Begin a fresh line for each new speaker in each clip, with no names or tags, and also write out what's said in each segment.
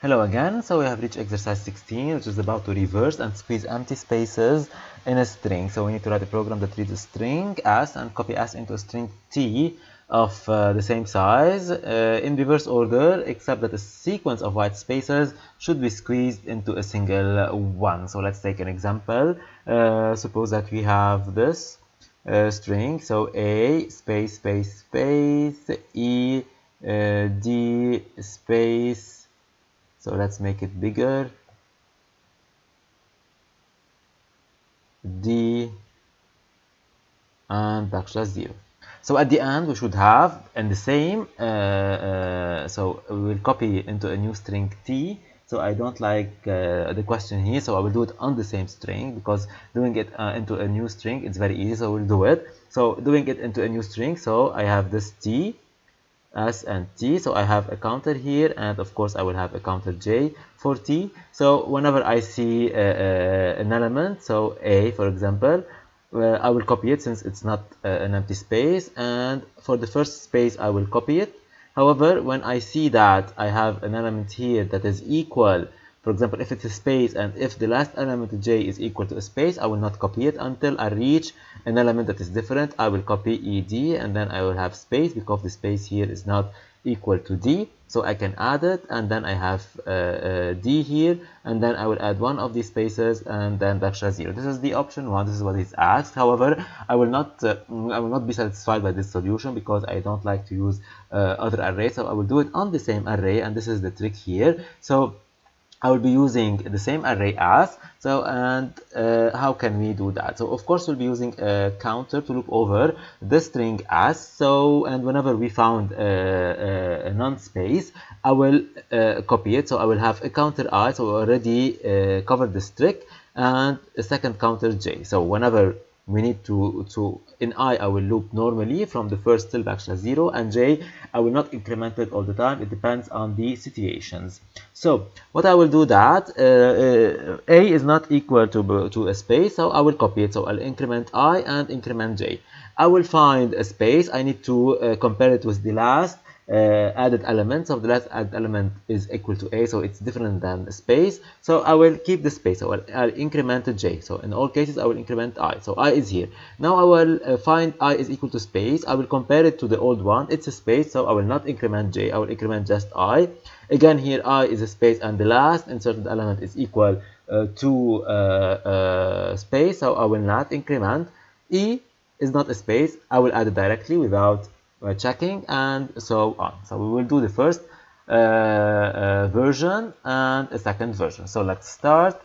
Hello again. So we have reached exercise 16, which is about to reverse and squeeze empty spaces in a string. So we need to write a program that reads a string s and copy s into a string t of the same size in reverse order, except that a sequence of white spaces should be squeezed into a single one. So let's take an example. Suppose that we have this string. So a space space space e d space. So let's make it bigger. D and backslash 0. So at the end we should have and the same. So we will copy into a new string t. So I don't like the question here, so I will do it on the same string, because doing it into a new string it's very easy. So we'll do it. So doing it into a new string, so I have this t, s and t. So I have a counter here, and of course I will have a counter j for t. So whenever I see an element, so a for example, I will copy it since it's not an empty space, and for the first space I will copy it. However, when I see that I have an element here that is equal, for example, if it's a space and if the last element j is equal to a space, I will not copy it until I reach an element that is different. I will copy ed, and then I will have space, because the space here is not equal to d. So I can add it, and then I have d here, and then I will add one of these spaces, and then backslash 0. This is the option 1. This is what is asked. However, I will not be satisfied by this solution, because I don't like to use other arrays. So I will do it on the same array, and this is the trick here. So I will be using the same array as. So, and how can we do that? So of course we'll be using a counter to loop over the string as. So, and whenever we found a non-space, I will copy it. So I will have a counter I, so we already covered this trick, and a second counter j. So whenever we need to in I will loop normally from the first till backslash 0, and j I will not increment it all the time. It depends on the situations. So what I will do that a is not equal to a space, so I will copy it. So I'll increment I and increment j. I will find a space. I need to compare it with the last added element. So the last added element is equal to a, so it's different than a space. So I will keep the space. So I'll increment j. So in all cases I will increment I. So I is here. Now I will find I is equal to space. I will compare it to the old one. It's a space, so I will not increment j. I will increment just I. Again, here I is a space, and the last inserted element is equal to space, so I will not increment. E is not a space. I will add it directly without checking, and so on. So we will do the first version and a second version. So let's start.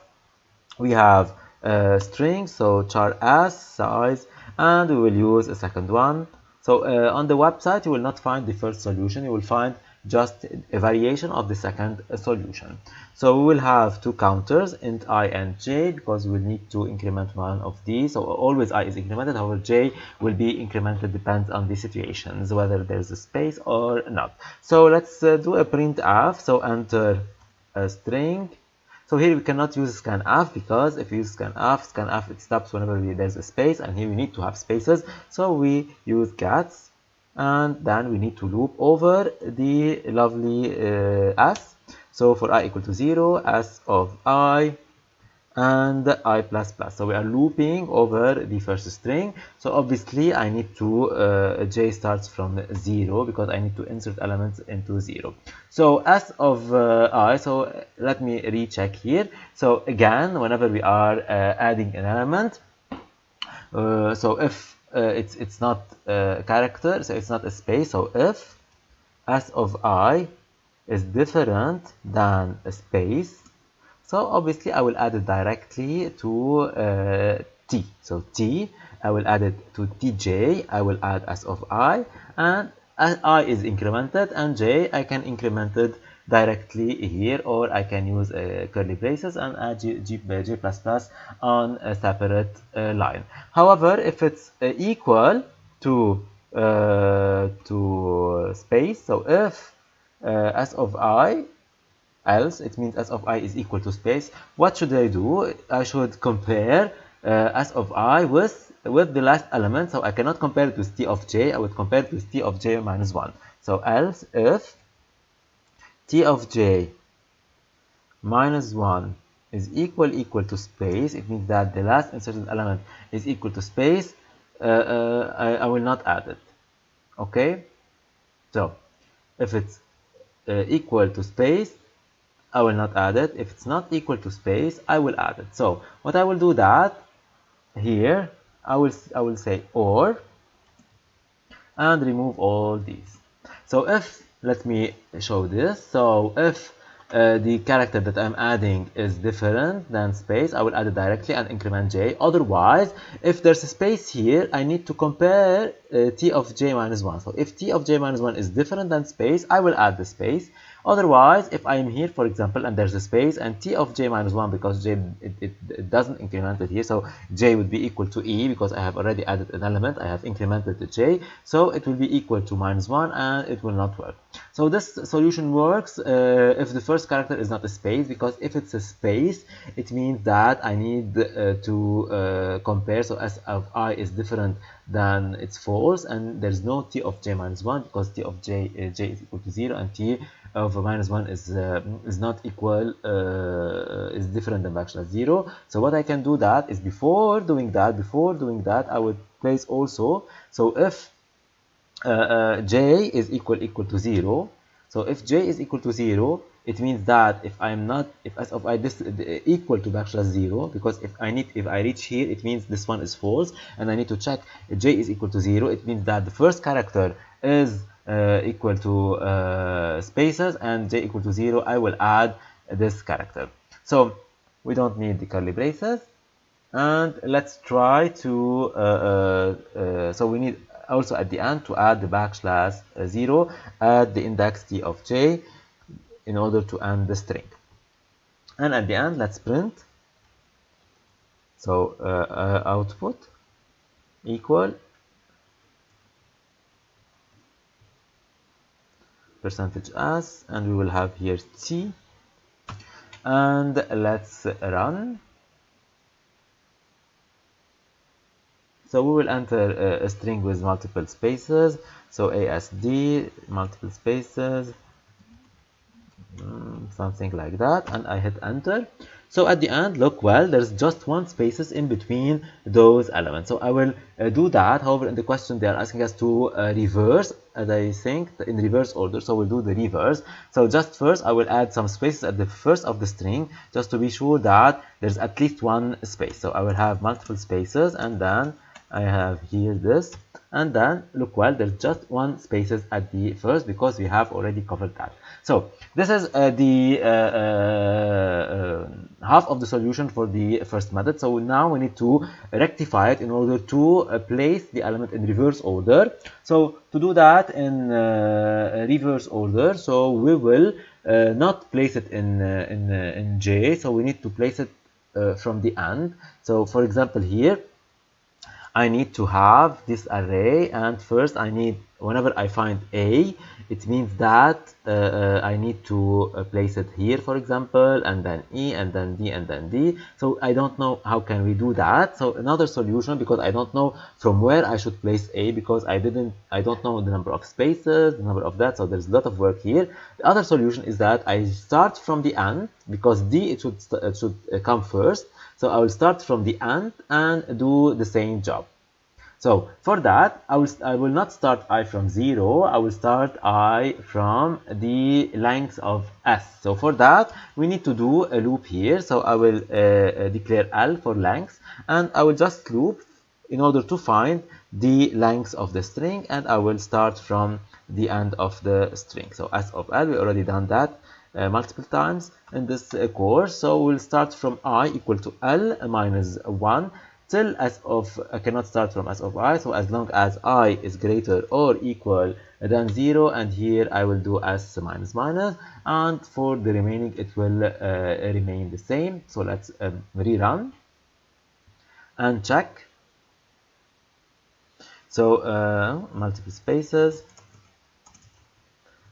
We have a string, so char as size, and we will use a second one. So on the website you will not find the first solution. You will find just a variation of the second solution. So we will have two counters, int I and j, because we will need to increment one of these. So always I is incremented, however j will be incremented, depends on the situations, whether there's a space or not. So let's do a printf. So enter a string. So here we cannot use scanf, because if you use scanf it stops whenever there's a space, and here we need to have spaces. So we use gets, and then we need to loop over the lovely s. So for I equal to 0, s of I and I plus plus. So we are looping over the first string. So obviously I need to j starts from 0, because I need to insert elements into 0. So s of I, so let me recheck here. So again, whenever we are adding an element, so if it's not a character, so it's not a space, so if s of I is different than a space, so obviously I will add it directly to t. So t, I will add it to tj, I will add s of I, and as I is incremented, and j I can increment it directly here, or I can use curly braces and add j plus on a separate line. However, if it's equal to space, so if s of I, else it means s of I is equal to space, what should I do? I should compare s of I with the last element. So I cannot compare it with t of j. I would compare it with t of j minus 1. So else if t of j minus 1 is equal to space, it means that the last inserted element is equal to space, I will not add it. Okay, so if it's equal to space, I will not add it. If it's not equal to space, I will add it. So what I will do that here, I will say or and remove all these. So if, let me show this. So if the character that I'm adding is different than space, I will add it directly and increment j. Otherwise, if there's a space here, I need to compare t of j minus 1. So if t of j minus 1 is different than space, I will add the space. Otherwise, if I'm here, for example, and there's a space, and t of j minus 1, because j it doesn't increment it here, so j would be equal to e, because I have already added an element, I have incremented the j, so it will be equal to minus 1, and it will not work. So this solution works if the first character is not a space, because if it's a space, it means that I need to compare, so s of I is different than it's false, and there's no t of j minus 1, because t of j is equal to 0, and t of minus 1 is not equal, is different than backslash 0. So what I can do that is before doing that, I would place also, so if j is equal to 0, so if j is equal to 0, it means that if s of I this equal to backslash 0, because if I reach here, it means this one is false, and I need to check if j is equal to 0, it means that the first character is equal to spaces, and j equal to 0, I will add this character. So we don't need the curly braces, and let's try to so we need also at the end to add the backslash 0 at the index t of j in order to end the string. And at the end, let's print, so output equal percentage s, and we will have here t, and let's run. So we will enter a string with multiple spaces, so ASD, multiple spaces, something like that, and I hit enter. So at the end, look, well, there's just one spaces in between those elements. So I will do that. However, in the question, they are asking us to reverse, as I think, in reverse order. So we'll do the reverse. So just first, I will add some spaces at the first of the string, just to be sure that there's at least one space. So I will have multiple spaces, and then I have here this, and then look, well, there's just one spaces at the first, because we have already covered that. So this is the half of the solution for the first method. So now we need to rectify it in order to place the element in reverse order. So to do that in reverse order, so we will not place it in j, so we need to place it from the end. So for example, here I need to have this array, and first I need, whenever I find A, it means that I need to place it here, for example, and then E, and then D, and then D. So I don't know how can we do that. So another solution, because I don't know from where I should place A, because I don't know the number of spaces, the number of that, so there's a lot of work here. The other solution is that I start from the end, because D it should come first. So I will start from the end and do the same job. So for that, I will not start I from 0, I will start I from the length of s. So for that, we need to do a loop here. So I will declare L for length, and I will just loop in order to find the length of the string, and I will start from the end of the string. So s of L, we already done that multiple times in this course. So we'll start from I equal to L minus 1 till s of, I cannot start from s of I, so as long as I is greater or equal than 0, and here I will do s minus minus, and for the remaining it will remain the same. So let's rerun and check. So multiple spaces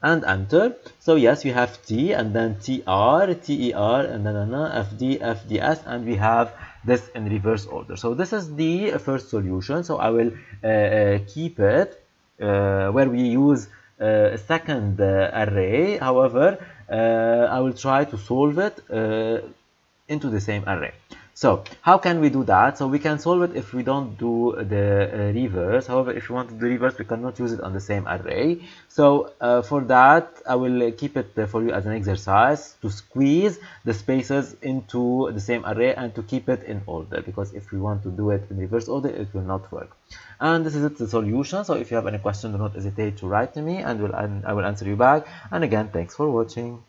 and enter. So yes, we have T, and then TR, TER, and then FD, FDS, and we have this in reverse order. So this is the first solution. So I will keep it where we use a second array. However, I will try to solve it into the same array. So how can we do that? So we can solve it if we don't do the reverse. However, if you want to do reverse, we cannot use it on the same array. So for that, I will keep it for you as an exercise to squeeze the spaces into the same array and to keep it in order, because if we want to do it in reverse order, it will not work. And this is it, the solution. So if you have any question, do not hesitate to write to me, and I will answer you back. And again, thanks for watching.